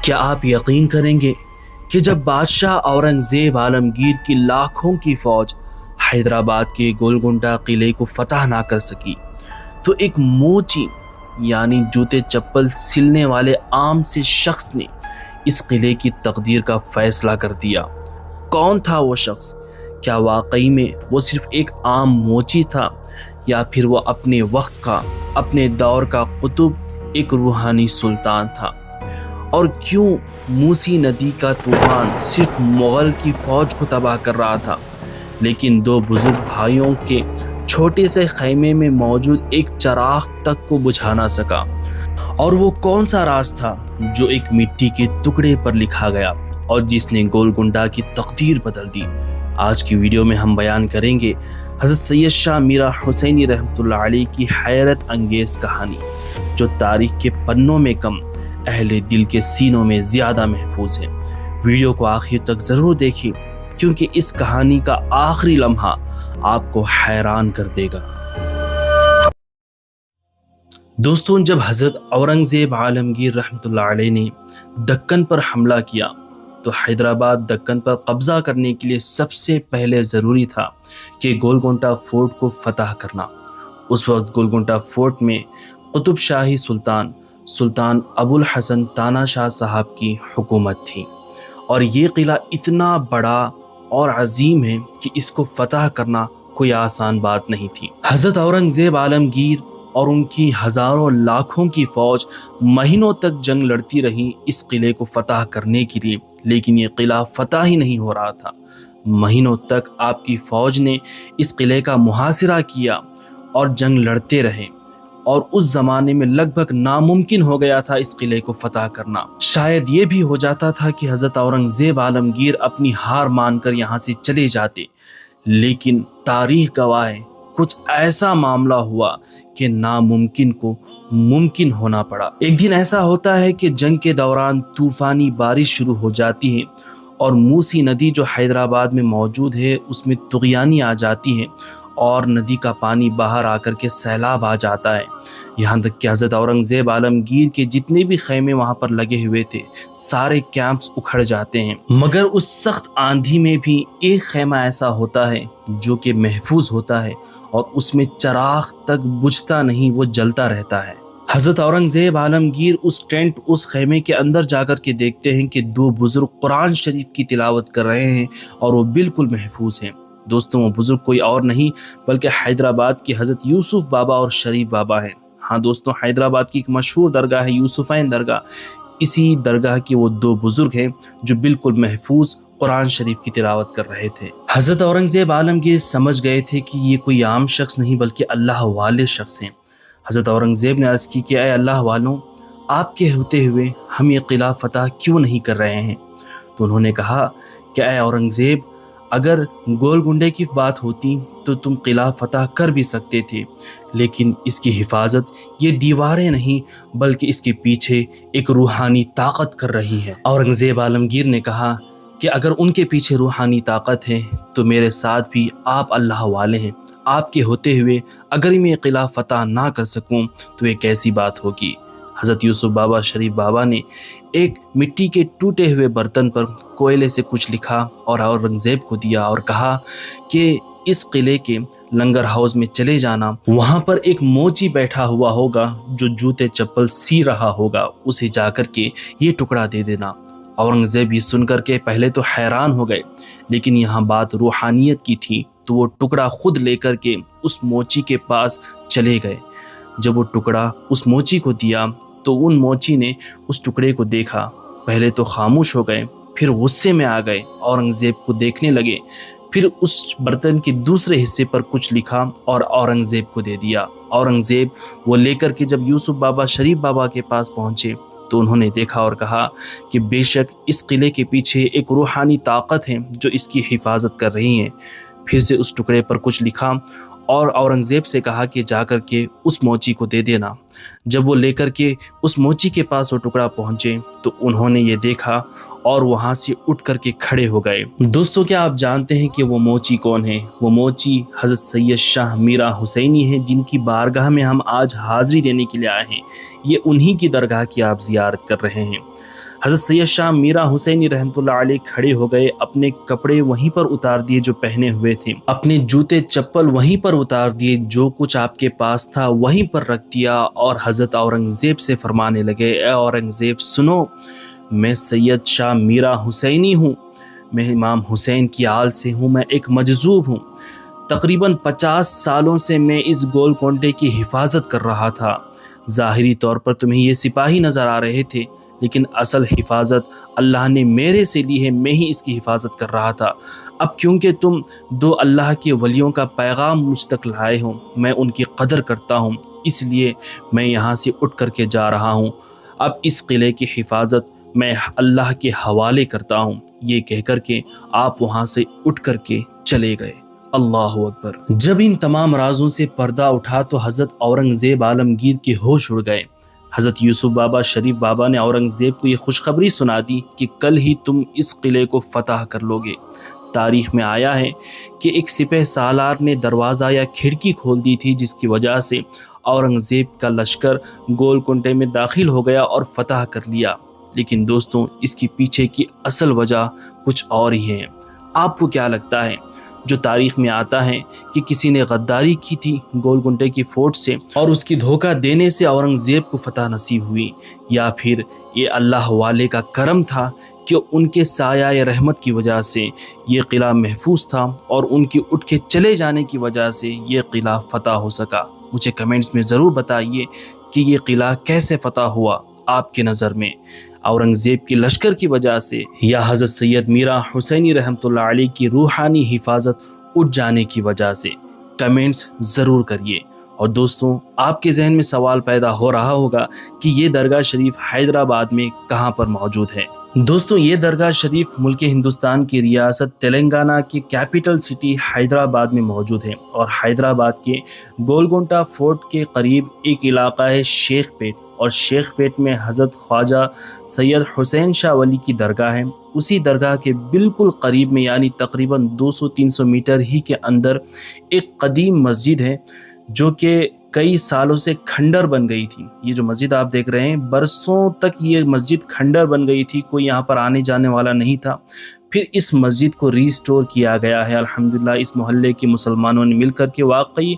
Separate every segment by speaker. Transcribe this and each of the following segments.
Speaker 1: کیا آپ یقین کریں گے کہ جب بادشاہ اورنگزیب عالمگیر کی لاکھوں کی فوج حیدرآباد کے گولکنڈہ قلعے کو فتح نہ کر سکی تو ایک موچی یعنی جوتے چپل سلنے والے عام سے شخص نے اس قلعے کی تقدیر کا فیصلہ کر دیا۔ کون تھا وہ شخص؟ کیا واقعی میں وہ صرف ایک عام موچی تھا یا پھر وہ اپنے وقت کا، اپنے دور کا قطب، ایک روحانی سلطان تھا؟ اور کیوں موسی ندی کا طوفان صرف مغل کی فوج کو تباہ کر رہا تھا لیکن دو بزرگ بھائیوں کے چھوٹے سے خیمے میں موجود ایک چراغ تک کو بجھا نہ سکا؟ اور وہ کون سا راز تھا جو ایک مٹی کے ٹکڑے پر لکھا گیا اور جس نے گولکنڈہ کی تقدیر بدل دی؟ آج کی ویڈیو میں ہم بیان کریں گے حضرت سید شاہ میرا حسینی رحمۃ اللہ علیہ کی حیرت انگیز کہانی، جو تاریخ کے پنوں میں کم، اہل دل کے سینوں میں زیادہ محفوظ ہے۔ ویڈیو کو آخر تک ضرور دیکھیں کیونکہ اس کہانی کا آخری لمحہ آپ کو حیران کر دے گا۔ دوستوں، جب حضرت اورنگزیب عالمگیر رحمۃ اللہ علیہ نے دکن پر حملہ کیا تو حیدرآباد دکن پر قبضہ کرنے کے لیے سب سے پہلے ضروری تھا کہ گولکنڈہ فورٹ کو فتح کرنا۔ اس وقت گولکنڈہ فورٹ میں قطب شاہی سلطان ابو الحسن تانا شاہ صاحب کی حکومت تھی، اور یہ قلعہ اتنا بڑا اور عظیم ہے کہ اس کو فتح کرنا کوئی آسان بات نہیں تھی۔ حضرت اورنگزیب عالمگیر اور ان کی ہزاروں لاکھوں کی فوج مہینوں تک جنگ لڑتی رہی اس قلعے کو فتح کرنے کے لیے، لیکن یہ قلعہ فتح ہی نہیں ہو رہا تھا۔ مہینوں تک آپ کی فوج نے اس قلعے کا محاصرہ کیا اور جنگ لڑتے رہے، اور اس زمانے میں لگ بھگ ناممکن ہو گیا تھا اس قلعے کو فتح کرنا۔ شاید یہ بھی ہو جاتا تھا کہ حضرت اورنگزیب عالمگیر اپنی ہار مان کر یہاں سے چلے جاتے، لیکن تاریخ گواہ ہے کچھ ایسا معاملہ ہوا کہ ناممکن کو ممکن ہونا پڑا۔ ایک دن ایسا ہوتا ہے کہ جنگ کے دوران طوفانی بارش شروع ہو جاتی ہے اور موسی ندی جو حیدرآباد میں موجود ہے اس میں طغیانی آ جاتی ہے اور ندی کا پانی باہر آ کر کے سیلاب آ جاتا ہے، یہاں تک کہ حضرت اورنگزیب عالمگیر کے جتنے بھی خیمے وہاں پر لگے ہوئے تھے سارے کیمپس اکھڑ جاتے ہیں، مگر اس سخت آندھی میں بھی ایک خیمہ ایسا ہوتا ہے جو کہ محفوظ ہوتا ہے اور اس میں چراغ تک بجھتا نہیں، وہ جلتا رہتا ہے۔ حضرت اورنگزیب عالمگیر اس ٹینٹ، اس خیمے کے اندر جا کر کے دیکھتے ہیں کہ دو بزرگ قرآن شریف کی تلاوت کر رہے ہیں اور وہ بالکل محفوظ ہیں۔ دوستوں، وہ بزرگ کوئی اور نہیں بلکہ حیدرآباد کے حضرت یوسف بابا اور شریف بابا ہیں۔ ہاں دوستوں، حیدرآباد کی ایک مشہور درگاہ ہے یوسفین درگاہ، اسی درگاہ کے وہ دو بزرگ ہیں جو بالکل محفوظ قرآن شریف کی تلاوت کر رہے تھے۔ حضرت اورنگزیب عالمگیر سمجھ گئے تھے کہ یہ کوئی عام شخص نہیں بلکہ اللہ والے شخص ہیں۔ حضرت اورنگزیب نے عرض کی کہ اے اللہ والوں، آپ کے ہوتے ہوئے ہم یہ قلعہ فتح کیوں نہیں کر رہے ہیں؟ تو انہوں نے کہا کہ اے اورنگزیب، اگر گولکنڈے کی بات ہوتی تو تم قلعہ فتح کر بھی سکتے تھے، لیکن اس کی حفاظت یہ دیواریں نہیں بلکہ اس کے پیچھے ایک روحانی طاقت کر رہی ہے۔ اورنگزیب عالمگیر نے کہا کہ اگر ان کے پیچھے روحانی طاقت ہے تو میرے ساتھ بھی آپ اللہ والے ہیں، آپ کے ہوتے ہوئے اگر میں یہ قلعہ فتح نہ کر سکوں تو یہ کیسی بات ہوگی؟ حضرت یوسف بابا شریف بابا نے ایک مٹی کے ٹوٹے ہوئے برتن پر کوئلے سے کچھ لکھا اور اورنگزیب کو دیا اور کہا کہ اس قلعے کے لنگر ہاؤس میں چلے جانا، وہاں پر ایک موچی بیٹھا ہوا ہوگا جو جوتے چپل سی رہا ہوگا، اسے جا کر کے یہ ٹکڑا دے دینا۔ اورنگزیب یہ سن کر کے پہلے تو حیران ہو گئے، لیکن یہاں بات روحانیت کی تھی تو وہ ٹکڑا خود لے کر کے اس موچی کے پاس چلے گئے۔ جب وہ ٹکڑا اس موچی کو دیا تو ان موچی نے اس ٹکڑے کو دیکھا، پہلے تو خاموش ہو گئے، پھر غصے میں آ گئے، اورنگزیب کو دیکھنے لگے، پھر اس برتن کے دوسرے حصے پر کچھ لکھا اور اورنگزیب کو دے دیا۔ اورنگزیب وہ لے کر کے جب یوسف بابا شریف بابا کے پاس پہنچے تو انہوں نے دیکھا اور کہا کہ بے شک اس قلعے کے پیچھے ایک روحانی طاقت ہے جو اس کی حفاظت کر رہی ہے۔ پھر سے اس ٹکڑے پر کچھ لکھا اور اورنگزیب سے کہا کہ جا کر کے اس موچی کو دے دینا۔ जब वो लेकर के उस मोची के पास वो टुकड़ा पहुंचे तो उन्होंने ये देखा और वहाँ से उठ करके खड़े हो गए। दोस्तों, क्या आप जानते हैं कि वो मोची कौन है? वो मोची हज़रत सैयद शाह मीरा हुसैनी है, जिनकी बारगाह में हम आज हाज़िरी देने के लिए आए हैं। ये उन्हीं की दरगाह की आप ज़ियारत कर रहे हैं। हज़रत सैयद शाह मीरा हुसैनी रहमतुल्लाह अलैह खड़े हो गए, अपने कपड़े वहीं पर उतार दिए जो पहने हुए थे, अपने जूते चप्पल वहीं पर उतार दिए, जो कुछ आपके पास था वहीं पर रख दिया और हज़रत औरंगज़ेब से फरमाने लगे, ए औरंगज़ेब सुनो, मैं सैयद शाह मीरा हुसैनी हूँ, मैं इमाम हुसैन की आल से हूँ, मैं एक मजज़ूब हूँ। तकरीबन 50 सालों से मैं इस गोलकोंडे की हिफाजत कर रहा था। ज़ाहिरी तौर पर तुम्हें ये सिपाही नज़र आ रहे थे, लेकिन असल हिफाजत अल्लाह ने मेरे से ली है, मैं ही इसकी हिफाजत कर रहा था। अब क्योंकि तुम दो अल्लाह के वलियों का पैगाम मुझ तक लाए हो, मैं उनकी कदर करता हूँ, इसलिए मैं यहाँ से उठ करके जा रहा हूँ। अब इस किले की हिफाजत मैं अल्लाह के हवाले करता हूँ। ये कह कर के आप वहाँ से उठ करके चले गए। अल्लाहु अकबर। जब इन तमाम राजों से पर्दा उठा तो हज़रत औरंगज़ेब आलमगीर के होश उड़ गए। हज़रत यूसुफ बाबा शरीफ बाबा ने औरंगज़ेब को ये खुशखबरी सुना दी कि कल ही तुम इस किले को फतह कर लोगे। तारीख़ में आया है कि एक सिपह सालार ने दरवाज़ा या खिड़की खोल दी थी, जिसकी वजह से औरंगज़ेब का लश्कर गोलकुंडे में दाखिल हो गया और फतह कर लिया। लेकिन दोस्तों, इसके पीछे की असल वजह कुछ और ही है। आपको क्या लगता है? जो तारीख़ में आता है कि किसी ने गद्दारी की थी गोलकुंडे की फोर्ट से और उसकी धोखा देने से औरंगज़ेब को फतह नसीब हुई, या फिर ये अल्लाह वाले का करम था कि उनके साया या रहमत की वजह से ये किला महफूज था और उनकी उठ के चले जाने की वजह से ये किला फतह हो सका? मुझे कमेंट्स में ज़रूर बताइए कि ये किला कैसे फतह हुआ आपके नज़र में, औरंगज़ेब की लश्कर की वजह से या हज़रत सैयद मीरा हुसैनी रहमतुल्लाह अलैह की रूहानी हिफाजत उठ जाने की वजह से? कमेंट्स ज़रूर करिए। और दोस्तों, आपके जहन में सवाल पैदा हो रहा होगा कि ये दरगाह शरीफ हैदराबाद में कहाँ पर मौजूद है। दोस्तों, ये दरगाह शरीफ मुल्क हिंदुस्तान की रियासत तेलंगाना की कैपिटल सिटी हैदराबाद में मौजूद है और हैदराबाद के गोलकोंडा फोर्ट के करीब एक इलाका है शेख पेट, और शेख पेट में हज़रत ख्वाजा सैयद हुसैन शाह वली की दरगाह है। उसी दरगाह के बिल्कुल करीब में, यानी तकरीबन 200-300 मीटर ही के अंदर एक कदीम मस्जिद है जो कि कई सालों से खंडर बन गई थी। ये जो मस्जिद आप देख रहे हैं, बरसों तक ये मस्जिद खंडर बन गई थी, कोई यहाँ पर आने जाने वाला नहीं था। फिर इस मस्जिद को रीस्टोर किया गया है। अल्हम्दुलिल्लाह, इस मोहल्ले के मुसलमानों ने मिलकर के वाकई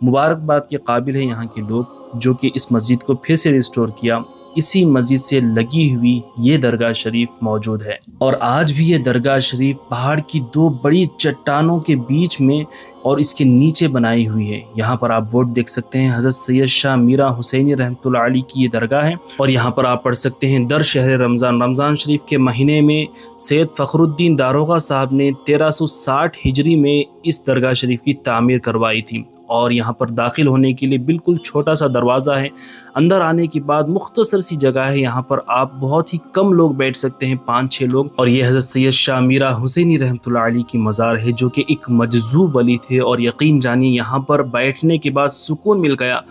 Speaker 1: मुबारकबाद के काबिल है यहाँ के लोग, जो कि इस मस्जिद को फिर से रिस्टोर किया। इसी मस्जिद से लगी हुई ये दरगाह शरीफ मौजूद है और आज भी ये दरगाह शरीफ पहाड़ की दो बड़ी चट्टानों के बीच में और इसके नीचे बनाई हुई है। यहाँ पर आप बोर्ड देख सकते हैं, हज़रत सैयद शाह मीरा हुसैनी रहमतुल्लाह अलैह की ये दरगाह है। और यहाँ पर आप पढ़ सकते हैं, दर शहर रमज़ान शरीफ के महीने में सैयद फ़खरुद्दीन दारोगा साहब ने 1360 हिजरी में इस दरगाह शरीफ की तामीर करवाई थी। और यहाँ पर दाखिल होने के लिए बिल्कुल छोटा सा दरवाज़ा है। अंदर आने के बाद मुख्तसर सी जगह है, यहाँ पर आप बहुत ही कम लोग बैठ सकते हैं, 5-6 लोग। और ये हज़रत सैयद शाह मीरा हुसैनी रहमतुल्लाह अलैह की मज़ार है, जो कि एक मजज़ूब वली थे। और यकीन जानिए, यहाँ पर बैठने के बाद सुकून मिल गया,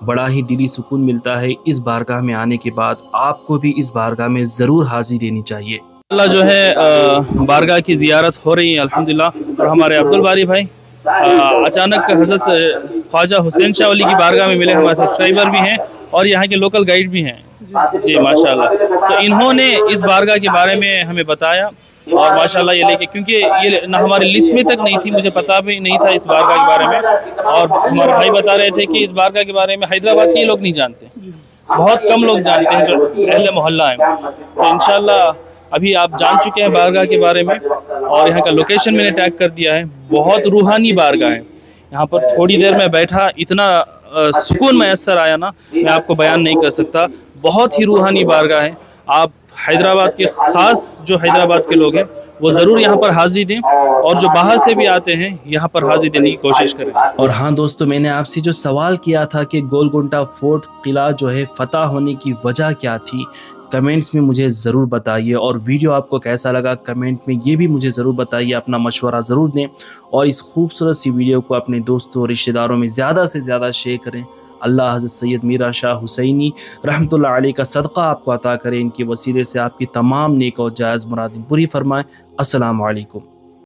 Speaker 1: बड़ा ही दिली सुकून मिलता है। इस बारगाह में आने के बाद आपको भी इस बारगाह में ज़रूर हाज़िरी देनी चाहिए। अल्लाह जो है बारगाह की ज़ियारत हो रही है अल्हम्दुलिल्लाह। और हमारे अब्दुल बारी भाई अचानक हज़रत ख्वाजा हुसैन शाह वली की बारगाह में मिले। हमारे सब्सक्राइबर भी हैं और यहाँ के लोकल गाइड भी हैं जी, माशाल्लाह। तो इन्होंने इस बारगाह के बारे में हमें बताया और माशाल्लाह ये लेके, क्योंकि ये ना हमारी लिस्ट में तक नहीं थी, मुझे पता भी नहीं था इस बारगाह के बारे में। और हमारे भाई बता रहे थे कि इस बारगाह के बारे में हैदराबाद के लोग नहीं जानते, बहुत कम लोग जानते हैं जो अहले मोहल्ला हैं। तो इंशाल्लाह अभी आप जान चुके हैं बारगाह के बारे में और यहाँ का लोकेशन मैंने टैग कर दिया है। बहुत रूहानी बारगाह है। यहाँ पर थोड़ी देर में बैठा, इतना सुकून मैसर आया ना, मैं आपको बयान नहीं कर सकता। बहुत ही रूहानी बारगाह है। आप हैदराबाद के ख़ास जो हैदराबाद के लोग हैं वो ज़रूर यहाँ पर हाज़िरी दें और जो बाहर से भी आते हैं यहाँ पर हाज़िरी देने की कोशिश करें। और हाँ दोस्तों, मैंने आपसे जो सवाल किया था कि गोलकुंडा फोर्ट किला जो है फ़तह होने की वजह क्या थी, कमेंट्स में मुझे ज़रूर बताइए। और वीडियो आपको कैसा लगा कमेंट में ये भी मुझे ज़रूर बताइए, अपना मशवरा ज़रूर दें और इस खूबसूरत सी वीडियो को अपने दोस्तों और रिश्तेदारों में ज़्यादा से ज़्यादा शेयर करें। اللہ حضرت سید میرا شاہ حسینی رحمۃ اللہ علیہ کا صدقہ آپ کو عطا کرے، ان کے وسیلے سے آپ کی تمام نیک و جائز مرادیں پوری فرمائے۔ السلام علیکم۔